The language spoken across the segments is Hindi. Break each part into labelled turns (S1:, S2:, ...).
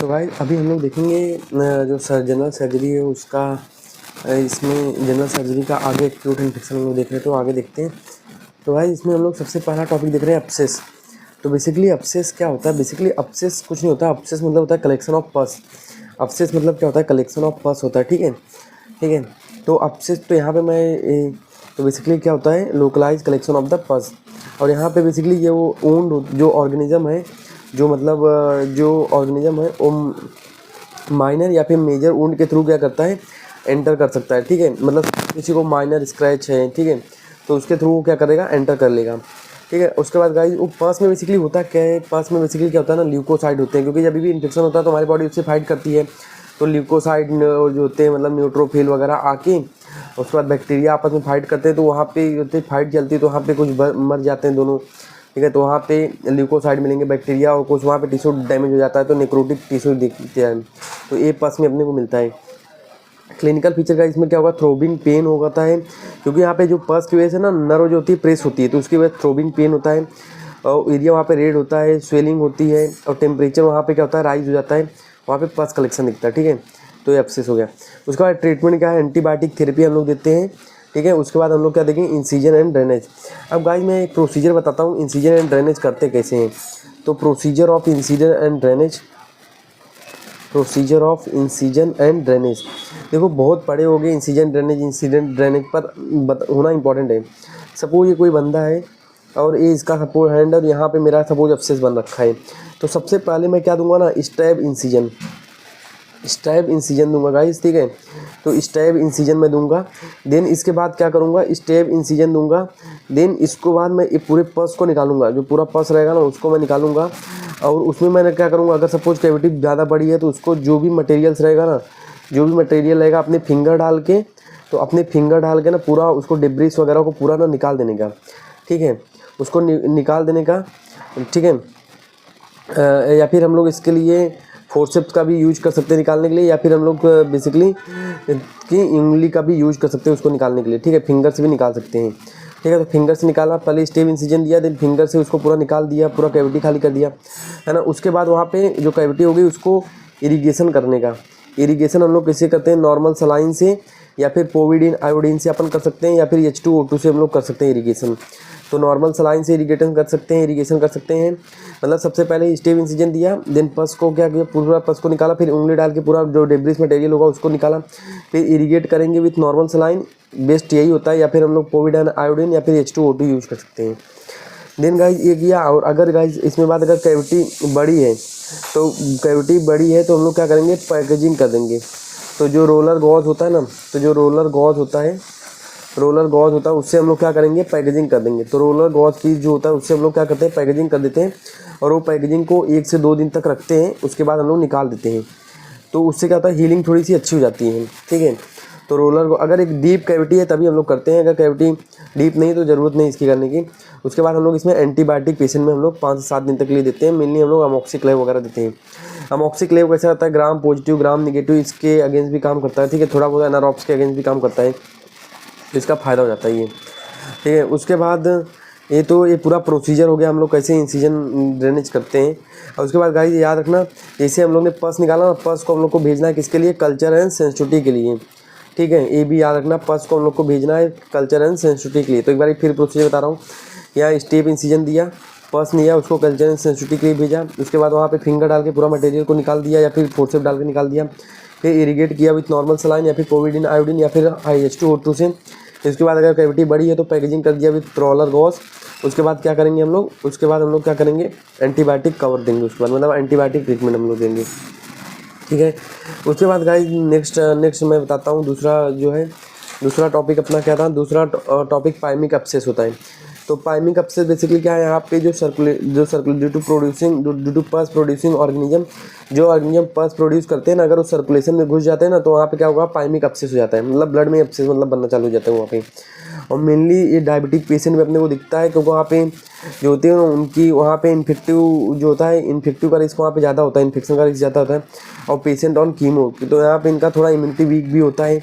S1: तो भाई अभी हम लोग देखेंगे जो जनरल सर्जरी है उसका इसमें जनरल सर्जरी का आगे एक्यूट इन्फेक्शन हम लोग देख रहे हैं, तो आगे देखते हैं। तो भाई इसमें हम लोग सबसे पहला टॉपिक देख रहे हैं अपसेस। तो बेसिकली अपसेस क्या होता है? बेसिकली अपसेस कुछ नहीं होता। अपसेस मतलब होता है कलेक्शन ऑफ पस। अपसेस मतलब क्या होता है? कलेक्शन ऑफ पस होता है। ठीक है, ठीक है। तो अपसेस तो यहाँ पे मैं तो बेसिकली क्या होता है? लोकलाइज कलेक्शन ऑफ द पस। और यहाँ पे बेसिकली ये वो वुंड जो ऑर्गेनिज्म है, जो मतलब जो ऑर्गेनिज्म है वो माइनर या फिर मेजर वुंड के थ्रू क्या करता है? एंटर कर सकता है। ठीक है, मतलब किसी को माइनर स्क्रैच है, ठीक है, तो उसके थ्रू वो क्या करेगा? एंटर कर लेगा। ठीक है, उसके बाद गाइस वो पस में बेसिकली होता क्या है? पस में बेसिकली क्या होता है ना, ल्यूकोसाइड होते हैं, क्योंकि जब भी इन्फेक्शन होता है तो हमारी बॉडी उससे फाइट करती है। तो ल्यूकोसाइड जो होते हैं मतलब न्यूट्रोफिल वगैरह आके उसके बाद बैक्टीरिया आपस में फाइट करते हैं, तो वहाँ पे होते फाइट चलती है, तो वहाँ पे कुछ मर जाते हैं दोनों। ठीक है, तो वहाँ पे ल्यूकोसाइड मिलेंगे बैक्टीरिया, और कुछ वहाँ पे टिश्यू डैमेज हो जाता है तो नेक्रोटिक टिश्यू दिखते हैं। तो ये पस में अपने को मिलता है। क्लिनिकल फीचर का इसमें क्या होगा? थ्रोबिंग पेन होता है, क्योंकि यहाँ पे जो पस की वजह से ना नर्व जो होती है प्रेस होती है, तो उसकी वजह से थ्रोबिंग पेन होता है। और एरिया वहाँ पे रेड होता है, स्वेलिंग होती है, और टेम्परेचर वहाँ पे क्या होता है? राइज हो जाता है, वहाँ पे पस कलेक्शन दिखता है। ठीक है, तो ये एब्सेस हो गया। उसके बाद ट्रीटमेंट क्या है? एंटीबायोटिक थेरेपी हम लोग देते हैं। ठीक है, उसके बाद हम लोग क्या देखेंगे? Incision and drainage. अब गाइस मैं एक प्रोसीजर बताता हूँ, इंसीजन एंड ड्रेनेज करते कैसे हैं। तो procedure of incision and drainage, procedure of incision and drainage. देखो बहुत पढ़े हो गए इंसीजन ड्रेनेज, इंसीजन ड्रेनेज पर होना इंपॉर्टेंट है। सपोज ये कोई बंदा है और ये इसका सपोज हैंड और यहाँ पे मेरा सपोज अब्सेस बन रखा है, तो सबसे पहले मैं क्या दूंगा ना? स्टैब इंसीजन, स्टैब इंसीजन दूंगा गाइस। ठीक है, तो स्टैब इंसीजन मैं दूंगा। देन इसके बाद क्या करूंगा? स्टैब इंसीजन दूंगा। देन इसको बाद मैं ये पूरे पस को निकालूंगा, जो पूरा पस रहेगा ना उसको मैं निकालूंगा। और उसमें मैंने क्या करूंगा? अगर सपोज कैविटी ज़्यादा बड़ी है तो उसको जो भी मटेरियल्स रहेगा ना, जो भी मटेरियल रहेगा अपने फिंगर डाल के, तो अपने फिंगर डाल के ना पूरा उसको डिब्रीस वगैरह को पूरा ना निकाल देने का। ठीक है, उसको निकाल देने का। ठीक है, या फिर हम लोग इसके लिए फोर्सेप्स का भी यूज कर सकते हैं निकालने के लिए, या फिर हम लोग बेसिकली की उंगली का भी यूज कर सकते हैं उसको निकालने के लिए। ठीक है, फिंगर से भी निकाल सकते हैं। ठीक है, तो फिंगर से निकाला, पहले स्टेप इंसिजन दिया, देन फिंगर से उसको पूरा निकाल दिया, पूरा कैविटी खाली कर दिया, है ना। उसके बाद वहाँ पे जो कैविटी होगी उसको इरिगेशन करने का। इरिगेशन हम लोग कैसे करते हैं? नॉर्मल सलाइन से, या फिर पोविडीन आयोडीन से अपन कर सकते हैं, या फिर H2O2 से हम लोग कर सकते हैं इरिगेशन। तो नॉर्मल सलाइन से इरिगेशन कर सकते हैं, इरिगेशन कर सकते हैं। मतलब सबसे पहले स्टेप इंसिजन दिया, देन पस को क्या किया? पूरा पस को निकाला, फिर उंगली डाल के पूरा जो डेब्रिस मटेरियल होगा उसको निकाला, फिर इरिगेट करेंगे विथ नॉर्मल सलाइन। बेस्ट यही होता है, या फिर हम लोग पोविडीन आयोडीन या फिर H2O2 यूज कर सकते हैं। देन गाइज ये किया। और अगर गाइज इसमें बात, अगर कैविटी बड़ी है तो कैविटी बड़ी है तो हम लोग क्या करेंगे? पैकेजिंग कर देंगे। तो जो रोलर गॉज होता है ना, तो जो रोलर गॉज होता है, रोलर गॉज होता है, उससे हम लोग क्या करेंगे? पैकेजिंग कर देंगे। तो रोलर गॉज पीस जो होता है उससे हम लोग क्या करते हैं? पैकेजिंग कर देते हैं, और वो पैकेजिंग को 1 से 2 दिन तक रखते हैं, उसके बाद हम लोग निकाल देते हैं। तो उससे क्या होता है? हीलिंग थोड़ी सी अच्छी हो जाती है। ठीक है, तो रोलर को अगर एक डीप कैविटी है तभी हम लोग करते हैं, अगर कैविटी डीप नहीं तो ज़रूरत नहीं इसकी करने की। उसके बाद हम लोग इसमें एंटीबायोटिक पेशेंट में हम लोग 5 से 7 दिन तक के लिए देते हैं। मेनली हम लोग अमोक्सिक्लेव वगैरह देते हैं। अमोक्सिक्लेव कैसा रहता है? ग्राम पॉजिटिव ग्राम निगेटिव इसके अगेंस्ट भी काम करता है। ठीक है, थोड़ा बहुत एनारॉब्स के अगेंस्ट भी काम करता है, तो इसका फ़ायदा हो जाता है ये। ठीक है, उसके बाद ये पूरा प्रोसीजर हो गया, हम लोग कैसे इंसिजन ड्रेनेज करते हैं। और उसके बाद गाइस याद रखना, जैसे हम लोग ने पस निकाला ना, पस को हम लोग को भेजना है किसके लिए? कल्चर एंड सेंसिटिविटी के लिए। ठीक है, ये भी याद रखना, पस को हम लोग को भेजना है कल्चर एंड सेंसिटिविटी के लिए। तो एक बार फिर प्रोसीजर बता रहा हूँ। यहाँ स्टेप इंसिजन दिया, पस लिया, उसको कल्चर एंड सेंसिटिविटी के लिए भेजा। उसके बाद वहाँ पे फिंगर डाल के पूरा मटेरियल को निकाल दिया, या फिर फोर्सेप डाल के निकाल दिया। फिर इरिगेट किया विथ नॉर्मल सलाइन, या फिर पोविडीन आयोडीन, या फिर H2O2 से। इसके बाद अगर कैविटी बड़ी है तो पैकेजिंग कर दिया विथ रोलर गॉज। उसके बाद क्या करेंगे हम लोग? उसके बाद हम लोग क्या करेंगे? एंटीबायोटिक कवर देंगे उसके बाद, मतलब एंटीबायोटिक ट्रीटमेंट हम लोग देंगे। ठीक है, उसके बाद गाइस नेक्स्ट मैं बताता हूँ दूसरा जो है, दूसरा टॉपिक अपना क्या था? दूसरा टॉपिक पाइमिक एब्सेस होता है। तो पाइमिक एब्सेस बेसिकली क्या है? यहाँ पे जो सर्कुलेट ड्यू टू पस प्रोड्यूसिंग ऑर्गेनिज्म, जो ऑर्गेनिज्म पस प्रोड्यूस करते हैं ना, अगर वो सर्कुलेशन में घुस जाते हैं ना, तो वहाँ पे क्या होगा? पाइमिक एब्सेस हो जाता है, मतलब ब्लड में एब्सेस मतलब बनना चालू हो जाता है वहाँ पे। और मेनली ये डायबिटिक पेशेंट में अपने को दिखता है, क्योंकि वहाँ पे जो होते हैं उनकी वहाँ पे इन्फेक्टिव जो होता है, इन्फेक्टिव का रिस्क वहाँ पे ज़्यादा होता है, इन्फेक्शन का रिस्क ज़्यादा होता है। और पेशेंट ऑन कीमो, तो यहाँ पे इनका थोड़ा इम्यूनिटी वीक भी होता है।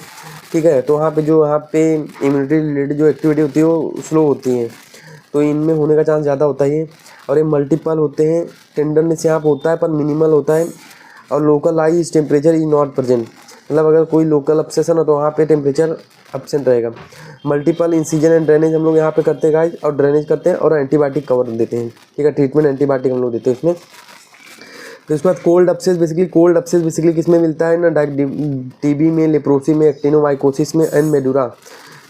S1: ठीक है, तो वहाँ पे इम्यूनिटी रिलेटेड जो एक्टिविटी होती है वो स्लो होती है, तो इनमें होने का चांस ज़्यादा होता है ये। और ये मल्टीपल होते हैं, टेंडरनेस यहाँ पर होता है पर मिनिमल होता है। और localise temperature is not present, मतलब अगर कोई लोकल अब्सेशन हो तो वहाँ पे टेम्परेचर एब्सेंट रहेगा। मल्टीपल इंसिजन एंड ड्रेनेज हम लोग यहाँ पे करते हैं गाइस, और ड्रेनेज करते हैं और एंटीबायोटिक कवर देते हैं, ठीक है, ट्रीटमेंट एंटीबायोटिक हम लोग देते हैं उसमें। तो इसके बाद कोल्ड अपसेस बेसिकली किस में मिलता है ना, टीबी में, लेप्रोसी में, एक्टिनोमाइकोसिस में एंड मेडुरा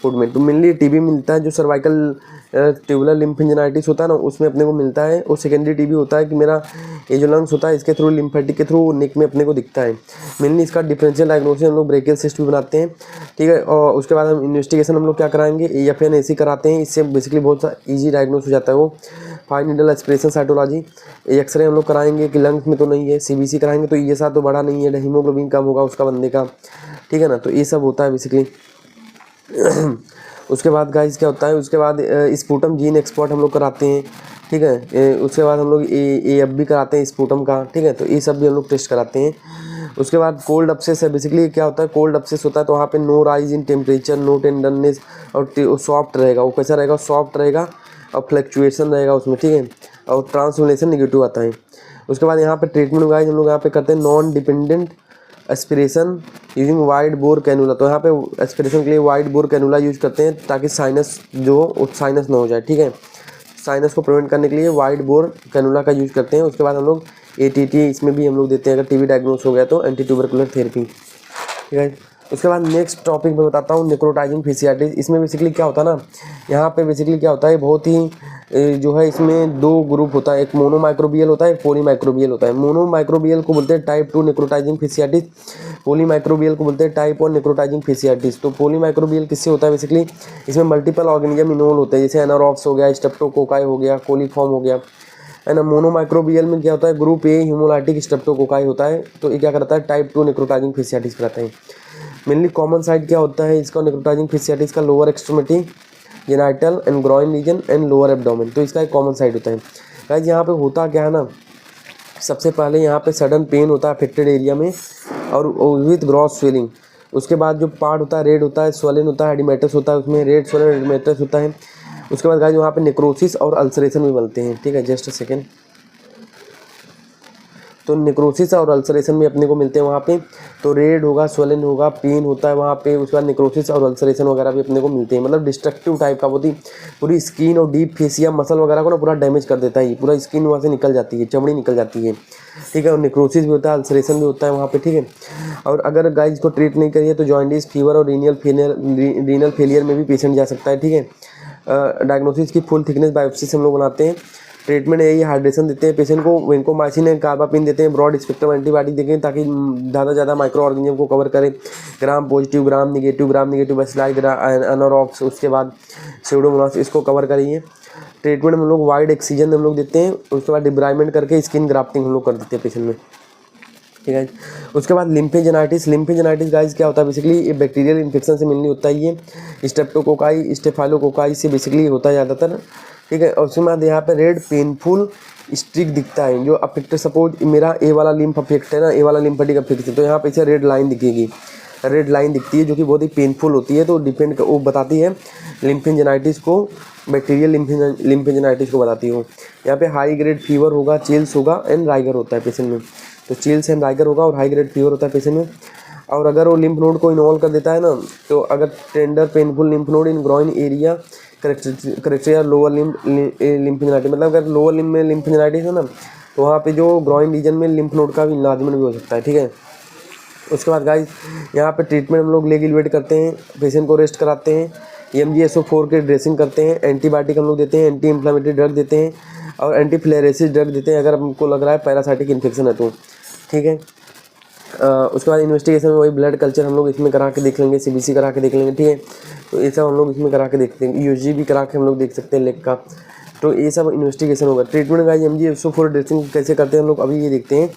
S1: फूड में। तो मेनली टीबी मिलता है जो सर्वाइकल ट्यूबुलर लिम्फेंजाइटिस होता है ना, उसमें अपने को मिलता है। और सेकेंडरी टीबी होता है कि मेरा ये जो लंग्स होता है इसके थ्रू लिम्फेटिक के थ्रू नेक में अपने को दिखता है। मेनली इसका डिफरेंशियल डायग्नोसिस हम लोग ब्रेकियल सिस्ट भी बनाते हैं, ठीक है। और उसके बाद हम इन्वेस्टिगेशन हम लोग क्या कराएंगे, AFN-AC कराते हैं, इससे बेसिकली बहुत सा ईजी डायग्नोस हो जाता है वो। Fine needle aspiration cytology, X-ray हम लोग कराएंगे कि लंग्स में तो नहीं है, CBC कराएंगे तो ये साथ तो बड़ा नहीं है, हीमोग्लोबिन कम होगा उसका बंदे का, ठीक है ना। तो ये सब होता है बेसिकली। उसके बाद गाइस क्या होता है, उसके बाद स्पूटम जीन एक्सपोर्ट हम लोग कराते हैं, ठीक है। उसके बाद हम लोग AF भी कराते हैं स्पूटम का, ठीक है। तो ये सब भी हम लोग टेस्ट कराते हैं। उसके बाद कोल्ड अपसेस है, बेसिकली क्या होता है, कोल्ड अपसेस होता है तो वहाँ पे no rise in temperature, no tenderness, और सॉफ्ट रहेगा, वो कैसा रहेगा, सॉफ्ट रहेगा और फ्लक्चुएशन रहेगा उसमें, ठीक है। और ट्रांसलेशन नेगेटिव आता है। उसके बाद यहाँ पे ट्रीटमेंट गाइस हम लोग यहाँ पे करते हैं non dependent aspiration using wide bore cannula. तो यहाँ पे एस्पिरेशन के लिए वाइड बोर कैनुला यूज करते हैं ताकि साइनस जो साइनस ना हो जाए, ठीक है। साइनस को प्रिवेंट करने के लिए वाइड बोर कैनुला का यूज करते हैं। उसके बाद हम लोग ATT इसमें भी हम लोग देते हैं, अगर TB डायग्नोस हो गया तो एंटी ट्यूबरकुलर थेरेपी, ठीक है। उसके बाद नेक्स्ट टॉपिक मैं बताता हूँ नेक्रोटाइजिंग फेसियाटिस। इसमें बेसिकली क्या होता है ना, यहाँ पे बेसिकली क्या होता है, बहुत ही जो है इसमें 2 ग्रुप होता है, एक मोनोमाइक्रोबियल होता है, एक पॉलीमाइक्रोबियल होता है। मोनोमाइक्रोबियल को बोलते हैं टाइप 2 नेक्रोटाइजिंग फेसियाटिस, पॉलीमाइक्रोबियल को बोलते हैं टाइप 1 नेक्रोटाइजिंग फेसियाटिस। तो पॉलीमाइक्रोबियल किससे होता है, बेसिकली इसमें मल्टीपल ऑर्गेनिज्म इन्वॉल्व होते हैं, जैसे एनारॉब्स हो गया, स्ट्रेप्टोकोकाई हो गया, कोलीफॉर्म हो गया, है ना। मोनोमाइक्रोबियल में क्या होता है, ग्रुप A हीमोलाइटिक स्ट्रेप्टोकोकाई होता है। तो ये क्या करता है, टाइप 2 नेक्रोटाइजिंग फेसियाटिस कराता है। मेनली कॉमन साइड क्या होता है इसका नेक्रोटाइजिंग फेसियाटिस का, lower extremity, genital and groin region and lower abdomen. तो इसका एक कॉमन साइड होता है गाइस। यहाँ पे होता क्या है ना, सबसे पहले यहाँ पे सडन पेन होता है अफेक्टेड एरिया में और विथ ग्रॉस स्वेलिंग। उसके बाद जो पार्ट होता है रेड होता है, स्वोलन होता है, एडिमेटस होता है, उसमें रेड स्वोलन एडिमेटस होता है। उसके बाद गाइस वहाँ पे नेक्रोसिस और अल्सरेशन भी बनते हैं, ठीक है। Just a second. तो नेक्रोसिस और अल्सरेशन भी अपने को मिलते हैं वहाँ पे। तो रेड होगा, स्वोलन होगा, पेन होता है वहाँ पे। उसके बाद नेक्रोसिस और अल्सरेशन वगैरह भी अपने को मिलते हैं, मतलब डिस्ट्रक्टिव टाइप का, बहुत ही पूरी स्किन और डीप फेसिया मसल वगैरह को ना पूरा डैमेज कर देता है, पूरा स्किन वहाँ से निकल जाती है, चमड़ी निकल जाती है, ठीक है। और नेक्रोसिस भी होता है, अल्सरेशन भी होता है वहाँ पे, ठीक है। और अगर गाइस को ट्रीट नहीं करिए तो जॉइंटिस, फीवर और रीनल फेलियर में भी पेशेंट जा सकता है, ठीक है। डायग्नोसिस की फुल थिकनेस बायोप्सी से हम लोग बनाते हैं। ट्रीटमेंट यही हाइड्रेशन देते हैं पेशेंट को, वेंकोमाइसिन एंड कार्बापिन देते हैं, ब्रॉड स्पेक्ट्रम एंटीबायोटिक देते हैं ताकि ज़्यादा ज़्यादा माइक्रो ऑर्गेनिज्म को कवर करें, gram positive, gram negative bacilli, anaerobes, उसके बाद स्यूडोमोनास, इसको कवर करिए। ट्रीटमेंट में हम लोग वाइड एक्सीजन हम लोग देते हैं, उसके बाद डिब्राइमेंट करके स्किन ग्राफ्टिंग हम लोग कर देते हैं पेशेंट में, ठीक है। उसके बाद लिम्फेंजाइटिस गाइस क्या होता है, बेसिकली ये बैक्टीरियल इन्फेक्शन से मिलनी होता है, ये स्ट्रेप्टोकोकाई, स्टेफाइलोकोकाई से बेसिकली होता है ज़्यादातर, ठीक है। और उसके बाद यहाँ पे रेड पेनफुल स्ट्रिक दिखता है जो अफेक्ट, सपोज मेरा ए वाला लिम्फ अफेक्ट है ना, ए वाला लिम्फेटिक अफेक्ट है, तो यहाँ पे इसे रेड लाइन दिखेगी, रेड लाइन दिखती है जो कि बहुत ही पेनफुल होती है। तो डिपेंड वो बताती है लिम्फेंजाइटिस को, बैक्टीरियल लिम्फेंजाइटिस को बताती हूँ। यहाँ पे हाई ग्रेड फीवर होगा, चिल्स होगा एंड राइगर होता है पेशेंट में। तो चिल्स एंड राइगर होगा और हाई ग्रेड फीवर होता है पेशेंट में। और अगर वो लिम्फ नोड को इन्वॉल्व कर देता है ना, तो अगर tender painful lymph node in groin area character lower lymphangitis, मतलब अगर लोअर लिम्फ में लिम्फेंजाइटिस है ना, तो वहाँ पे जो ग्रॉइन रीजन में लिम्फ नोड का भी इन्लार्जमेंट भी हो सकता है, ठीक है। उसके बाद गाइस यहाँ पे ट्रीटमेंट हम लोग लेग इलवेट करते हैं, पेशेंट को रेस्ट कराते हैं, MgSO4 के ड्रेसिंग करते हैं, एंटीबायोटिक हम लोग देते हैं, एंटी इन्फ्लेमेटरी ड्रग देते हैं और एंटी फ्लेरेसिस ड्रग देते हैं अगर हमको लग रहा है पैरासाइटिक इन्फेक्शन है तो, ठीक है। उसके बाद इन्वेस्टिगेशन में वही ब्लड कल्चर हम लोग इसमें करा के देख लेंगे, CBC करा के देख लेंगे, ठीक है। तो ये सब हम लोग इसमें करा के देखते हैं, USG भी करा के हम लोग देख सकते हैं लेग का। तो ये सब इन्वेस्टिगेशन होगा। ट्रीटमेंट गाइस MgSO4 ड्रेसिंग कैसे करते हैं हम लोग अभी ये देखते हैं,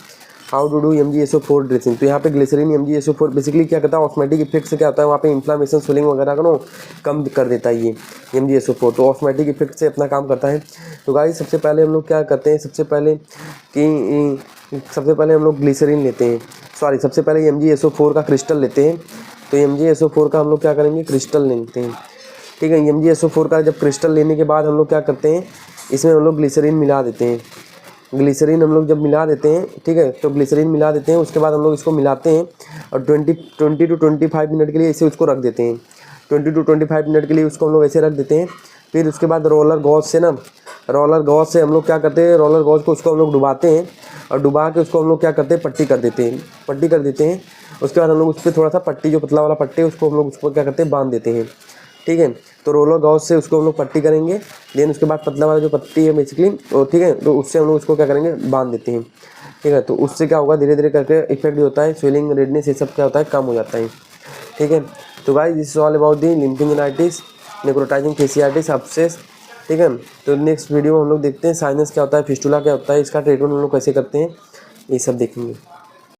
S1: how to do MgSO4 dressing. तो यहाँ पे ग्लिसरीन MgSO4 बेसिकली क्या करता है, ऑस्मेटिक इफेक्ट से क्या होता है, वहाँ पे इन्फ्लामेशन, स्वेलिंग वगैरह को कम कर देता है ये MgSO4, तो ऑस्मेटिक इफेक्ट से अपना काम करता है। तो गाइस सबसे पहले हम लोग क्या करते हैं, सबसे पहले हम लोग ग्लिसरीन लेते हैं, सबसे पहले MgSO4 का क्रिस्टल लेते हैं। तो MgSO4 का हम लोग क्या करेंगे, क्रिस्टल लेते हैं, ठीक है। MgSO4 का जब क्रिस्टल लेने के बाद हम लोग क्या करते हैं, इसमें हम लोग ग्लिसरीन मिला देते हैं, ग्लिसरीन हम लोग जब मिला देते हैं, ठीक है, तो ग्लिसरीन मिला देते हैं, उसके बाद हम लोग इसको मिलाते हैं और 20 टू 25 मिनट के लिए इसे उसको रख देते हैं। 20 टू 25 मिनट के लिए उसको हम लोग ऐसे रख देते हैं। फिर उसके बाद रोलर गॉज से हम लोग क्या करते हैं, रोलर गॉज को उसको हम लोग डुबाते हैं और डुबा के उसको हम लोग क्या करते हैं, पट्टी कर देते हैं। उसके बाद हम लोग उस पर थोड़ा सा पट्टी, जो पतला वाला पट्टी है, उसको हम लोग उसको क्या करते हैं, बांध देते हैं। ठीक है, तो रोलर गॉज से उसको हम लोग पट्टी करेंगे। देन उसके बाद पतला वाला जो पट्टी है बेसिकली, ठीक है, तो उससे हम लोग उसको क्या करेंगे, बांध देते हैं। ठीक है, तो उससे क्या होगा, धीरे धीरे करके इफेक्ट जो होता है, स्वेलिंग, रेडनेस, ये सब क्या होता है, कम हो जाता है। ठीक है, तो guys this is all about the lymphangitis, necrotising fasciitis, abscess. ठीक है, तो नेक्स्ट वीडियो में हम लोग देखते हैं साइनस क्या होता है, फिस्टुला क्या होता है, इसका ट्रीटमेंट हम लोग कैसे करते हैं, ये सब देखेंगे।